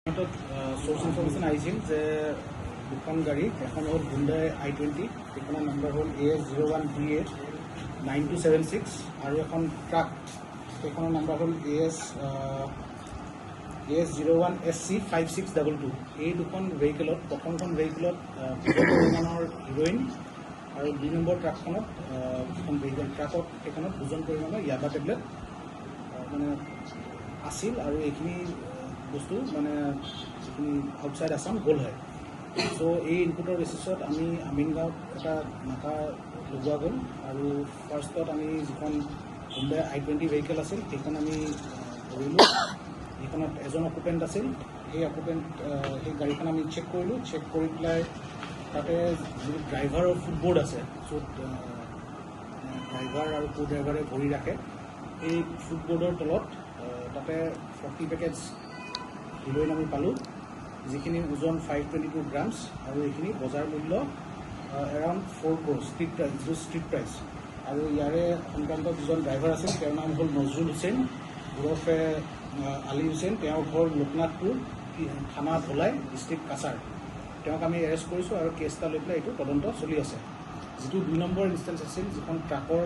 Source information আইছিল যে দুখন গাড়ী এখন হ'ল হুণ্ডাই i20 এইখনৰ নম্বৰ হ'ল AS01BA 9276 আৰু এখন ট্ৰাক এইখনৰ নম্বৰ হ'ল AS01SC 5622 এই দুখন ভেহিকেলত প্ৰথমখন ভেহিকেলত পৰিমাণৰ হিৰোইন আৰু 2 নম্বৰ ট্ৰাকখনত এখন ভেহিকেল ট্ৰাকত এইখনত ওজন পৰিমাণৰ ইয়াবা টেবলেট মানে আছিল আৰু এইখিনি বস্তু মানে যিখিনি আউটসাইড আসাম গ'ল হয়। সো এই ইনপুটৰ বেচিছত আমি আমিনগাঁৱত এটা নাকা লগোৱা গ'ল আৰু ফাৰ্ষ্টত আমি যিখন হুণ্ডাই i20 ভেহিকেল আছিল সেইখন আমি ধৰিলোঁ। সেইখনত এজন অকুপেণ্ট আছিল। সেই গাড়ীখন আমি চেক কৰিলোঁ। চেক কৰি পেলাই তাতে যিটো ড্ৰাইভাৰৰ ফুটবোৰ্ড আছে য'ত ড্ৰাইভাৰ আৰু কো ড্ৰাইভাৰে ভৰি ৰাখে এই ফুটবোৰ্ডৰ তলত তাতে 40 পেকেটছ হিৰোইন আমি পালোঁ, যিখিনি ওজন 522 গ্ৰামছ আৰু এইখিনি বজাৰ মূল্য এৰাউণ্ড 4 crore ষ্ট্ৰীট প্ৰাইচ, যিটো ষ্ট্ৰীট প্ৰাইচ। আৰু ইয়াৰে সংক্ৰান্ত যিজন ড্ৰাইভাৰ আছিল তেওঁৰ নাম হ'ল নজৰুল হুছেইন ওৰফে আলী হুছেইন। তেওঁৰ ঘৰ লোকনাথপুৰ থানা ধলাই ডিষ্ট্ৰিক্ট কাছাৰ। তেওঁক আমি এৰেষ্ট কৰিছোঁ আৰু কেছ এটা লৈ পেলাই এইটো তদন্ত চলি আছে। যিটো 2 নম্বৰ ইনষ্টেঞ্চ আছিল, যিখন ট্ৰাকৰ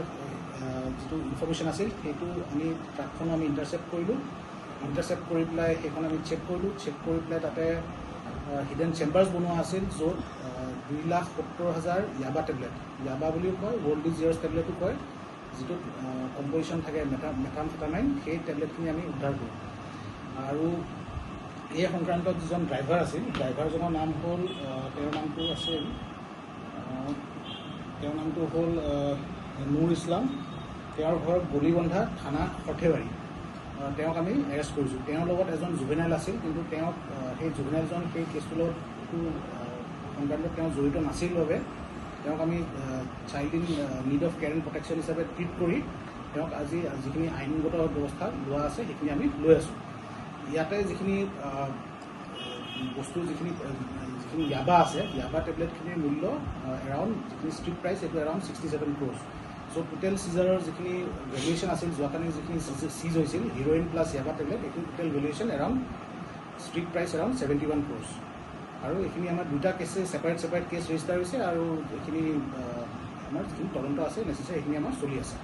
যিটো ইনফৰ্মেশ্যন আছিল সেইটো আমি ট্ৰাকখনো আমি ইণ্টাৰচেপ্ট কৰিলোঁ। ইণ্টাৰচেপ্ট কৰি পেলাই সেইখন আমি চেক কৰিলোঁ। চেক কৰি পেলাই তাতে হিডেন চেম্বাৰ্ছ বনোৱা আছিল য'ত 2,70,000 ইয়াবা টেবলেট, ইয়াবা বুলিও কয়, ৱৰ্ল্ড ডিজিয়াৰ্ছ টেবলেটো কয়, যিটোত কম্পজিশ্যন থাকে মেথামফেটামাইন, সেই টেবলেটখিনি আমি উদ্ধাৰ কৰোঁ। আৰু এই সংক্ৰান্তত যিজন ড্ৰাইভাৰ আছিল ড্ৰাইভাৰজনৰ নাম হ'ল তেওঁৰ নামটো হ'ল নুৰ ইছলাম। তেওঁৰ ঘৰ গলিবন্ধা থানা সৰ্থেবাৰী। তেওঁক আমি এৰেষ্ট কৰিছোঁ। তেওঁৰ লগত এজন জুভেনাইল আছিল, কিন্তু তেওঁক সেই জুভেনাইলজন সেই কেছটোৰ লগত সংক্ৰান্তত তেওঁ জড়িত নাছিল বাবে তেওঁক আমি child in need of care and protection হিচাপে ট্ৰিট কৰি তেওঁক আজি যিখিনি আইনগত ব্যৱস্থা লোৱা আছে সেইখিনি আমি লৈ আছোঁ। ইয়াতে যিখিনি বস্তু যিখিনি ইয়াবা আছে, ইয়াবা টেবলেটখিনিৰ মূল্য এৰাউণ্ড যিখিনি ষ্ট্ৰীট প্ৰাইচ সেইটো এৰাউণ্ড 67 crore। চ' টোটেল চিজাৰৰ যিখিনি ভেলুৱেশ্যন আছিল, যোৱাকালি যিখিনি চিজ হৈছিল হিৰোইন প্লাছ ইয়াবা টেবলেট, এইটো total valuation around street price around 71 crore। আৰু এইখিনি আমাৰ দুটা কেছে ছেপাৰেট কেছ ৰেজিষ্টাৰ হৈছে আৰু এইখিনি আমাৰ যিখিনি তদন্ত আছে নেচেচাৰী সেইখিনি আমাৰ চলি আছে।